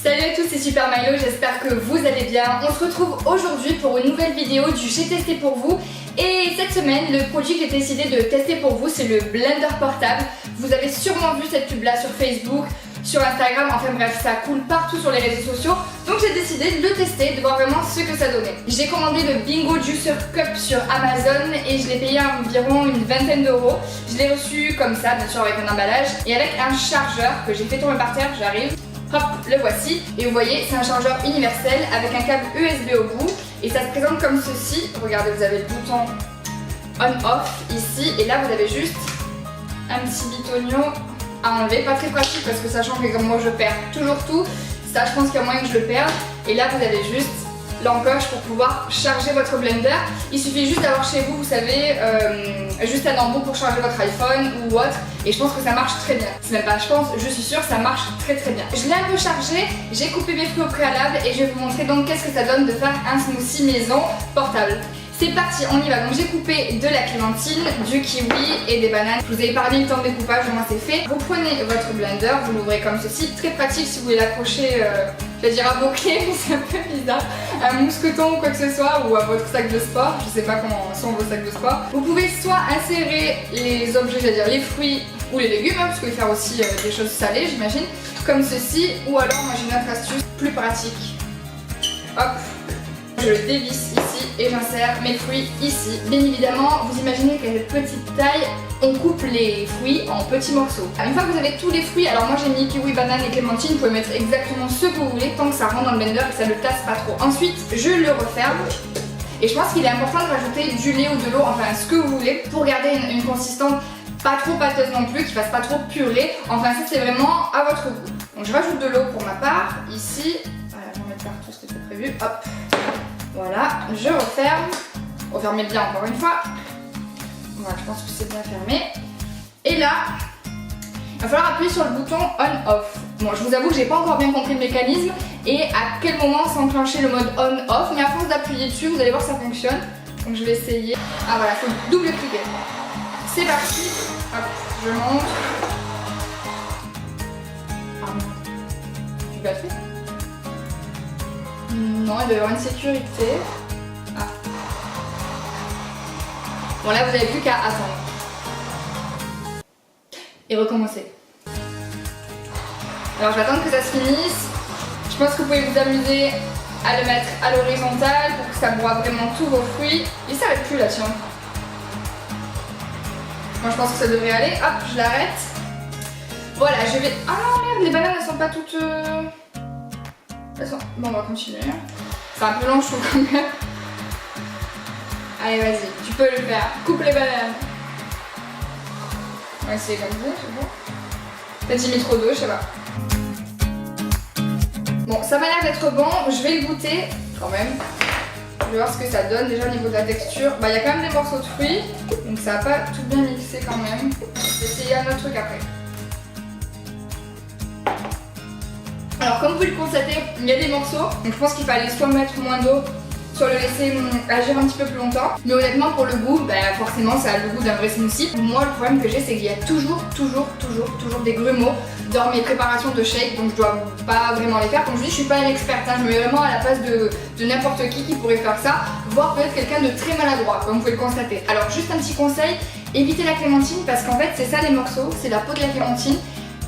Salut à tous, c'est Super Milo, j'espère que vous allez bien. On se retrouve aujourd'hui pour une nouvelle vidéo du J'ai testé pour vous. Et cette semaine, le produit que j'ai décidé de tester pour vous, c'est le blender portable. Vous avez sûrement vu cette pub là sur Facebook, sur Instagram, enfin bref, ça coule partout sur les réseaux sociaux. Donc j'ai décidé de le tester, de voir vraiment ce que ça donnait. J'ai commandé le Bingo Juicer Cup sur Amazon et je l'ai payé à environ une vingtaine d'euros. Je l'ai reçu comme ça, bien sûr avec un emballage et avec un chargeur que j'ai fait tomber par terre, j'arrive. Hop, le voici. Et vous voyez, c'est un chargeur universel avec un câble USB au bout. Et ça se présente comme ceci. Regardez, vous avez le bouton on-off ici. Et là, vous avez juste un petit bitonio à enlever. Pas très pratique parce que sachant que comme moi je perds toujours tout, ça je pense qu'il y a moyen que je le perde. Et là, vous avez juste l'encoche pour pouvoir charger votre blender. Il suffit juste d'avoir chez vous, vous savez, juste un embout pour charger votre iPhone ou autre. Et je pense que ça marche très bien. C'est même pas je pense, je suis sûre, ça marche très bien. Je l'ai un peu chargé, j'ai coupé mes fruits au préalable et je vais vous montrer donc qu'est-ce que ça donne de faire un smoothie maison portable. C'est parti, on y va. Donc j'ai coupé de la clémentine, du kiwi et des bananes. Je vous avais parlé du temps de découpage, au moins c'est fait. Vous prenez votre blender, vous l'ouvrez comme ceci. Très pratique si vous voulez l'accrocher, je vais dire à vos clés, mais c'est un peu bizarre. Un mousqueton ou quoi que ce soit, ou à votre sac de sport. Je sais pas comment sont vos sacs de sport. Vous pouvez soit insérer les objets, je vais dire les fruits ou les légumes, parce que vous pouvez faire aussi des choses salées, j'imagine, comme ceci. Ou alors, moi j'ai une autre astuce plus pratique. Hop, je le dévisse ici et j'insère mes fruits ici. Bien évidemment, vous imaginez qu'à cette petite taille, on coupe les fruits en petits morceaux. Une fois que vous avez tous les fruits, alors moi j'ai mis kiwi, banane et clémentine, vous pouvez mettre exactement ce que vous voulez tant que ça rentre dans le blender et que ça ne tasse pas trop. Ensuite, je le referme. Et je pense qu'il est important de rajouter du lait ou de l'eau, enfin ce que vous voulez, pour garder une consistance pas trop pâteuse non plus, qui fasse pas trop purée. Enfin ça c'est vraiment à votre goût. Donc je rajoute de l'eau pour ma part, ici. Voilà, je vais en mettre partout, c'était prévu. Hop. Voilà, je referme. Refermez bien encore une fois. Voilà, je pense que c'est bien fermé. Et là, il va falloir appuyer sur le bouton on-off. Bon, je vous avoue que j'ai pas encore bien compris le mécanisme et à quel moment s'enclencher le mode on-off, mais à force d'appuyer dessus, vous allez voir que ça fonctionne. Donc je vais essayer. Ah voilà, il faut double-cliquer. C'est parti. Hop, je monte. Ah non. Du batterie ? Non, il doit y avoir une sécurité. Ah. Bon là, vous n'avez plus qu'à attendre. Et recommencer. Alors je vais attendre que ça se finisse. Je pense que vous pouvez vous amuser à le mettre à l'horizontale pour que ça broie vraiment tous vos fruits. Il s'arrête plus là, tiens. Moi je pense que ça devrait aller. Hop, je l'arrête. Voilà, je vais... Ah non, merde, les bananes elles sont pas toutes... Bon, on va continuer. C'est un peu long, je trouve quand même. Allez, vas-y, tu peux le faire. Coupe les bananes. On va essayer comme ça, c'est bon. Peut-être j'ai mis trop d'eau, je sais pas. Bon, ça m'a l'air d'être bon. Je vais le goûter quand même. Je vais voir ce que ça donne déjà au niveau de la texture. Bah, il y a quand même des morceaux de fruits. Donc ça va pas tout bien mixer quand même. Je vais essayer un autre truc après. Alors comme vous le constatez, il y a des morceaux, donc je pense qu'il fallait soit mettre moins d'eau, soit le laisser agir un petit peu plus longtemps. Mais honnêtement pour le goût, bah forcément ça a le goût d'un vrai smoothie. Moi le problème que j'ai c'est qu'il y a toujours des grumeaux dans mes préparations de shake, donc je dois pas vraiment les faire. Comme je dis, je suis pas une experte, hein. Je me mets vraiment à la place de n'importe qui pourrait faire ça, voire peut-être quelqu'un de très maladroit, comme vous pouvez le constater. Alors juste un petit conseil, évitez la clémentine parce qu'en fait c'est ça les morceaux, c'est la peau de la clémentine.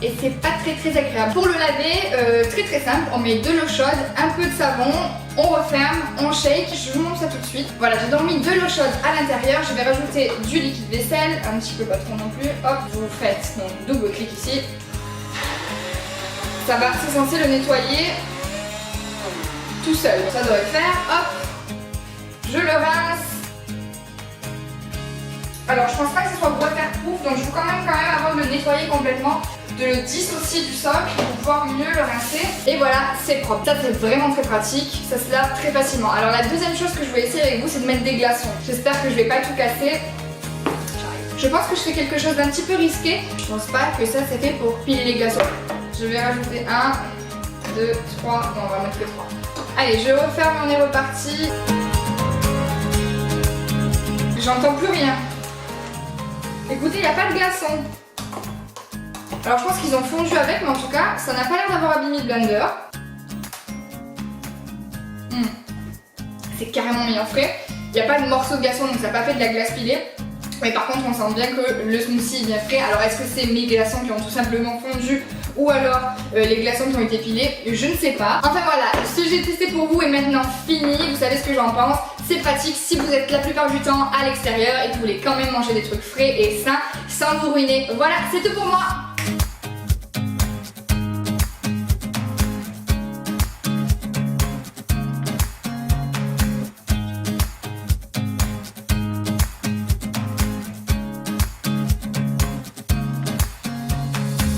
Et c'est pas très agréable. Pour le laver, très simple, on met de l'eau chaude, un peu de savon, on referme, on shake, je vous montre ça tout de suite. Voilà, j'ai donc mis de l'eau chaude à l'intérieur, je vais rajouter du liquide vaisselle, un petit peu pas trop non plus. Hop, vous faites donc double clic ici. Ça va, c'est censé le nettoyer tout seul, ça devrait le faire. Hop, je le rince. Alors je pense pas que ce soit waterproof, donc je veux quand même avant de le nettoyer complètement, de le dissocier du socle pour pouvoir mieux le rincer. Et voilà, c'est propre. Ça c'est vraiment très pratique, ça se lave très facilement. Alors la deuxième chose que je vais essayer avec vous, c'est de mettre des glaçons. J'espère que je vais pas tout casser. Je pense que je fais quelque chose d'un petit peu risqué. Je pense pas que ça c'est fait pour piler les glaçons. Je vais rajouter 1, 2, 3, non on va mettre que 3. Allez, je referme et on est reparti. J'entends plus rien. Écoutez, il n'y a pas de glaçons. Alors je pense qu'ils ont fondu avec, mais en tout cas, ça n'a pas l'air d'avoir abîmé le blender. c'est carrément meilleur frais. Il n'y a pas de morceaux de glaçons, donc ça n'a pas fait de la glace pilée. Mais par contre, on sent bien que le smoothie est bien frais. Alors, est-ce que c'est mes glaçons qui ont tout simplement fondu ou alors les glaçons qui ont été pilés? Je ne sais pas. Enfin voilà, ce j'ai testé pour vous est maintenant fini. Vous savez ce que j'en pense. C'est pratique si vous êtes la plupart du temps à l'extérieur et que vous voulez quand même manger des trucs frais et sains sans vous ruiner. Voilà, c'est tout pour moi.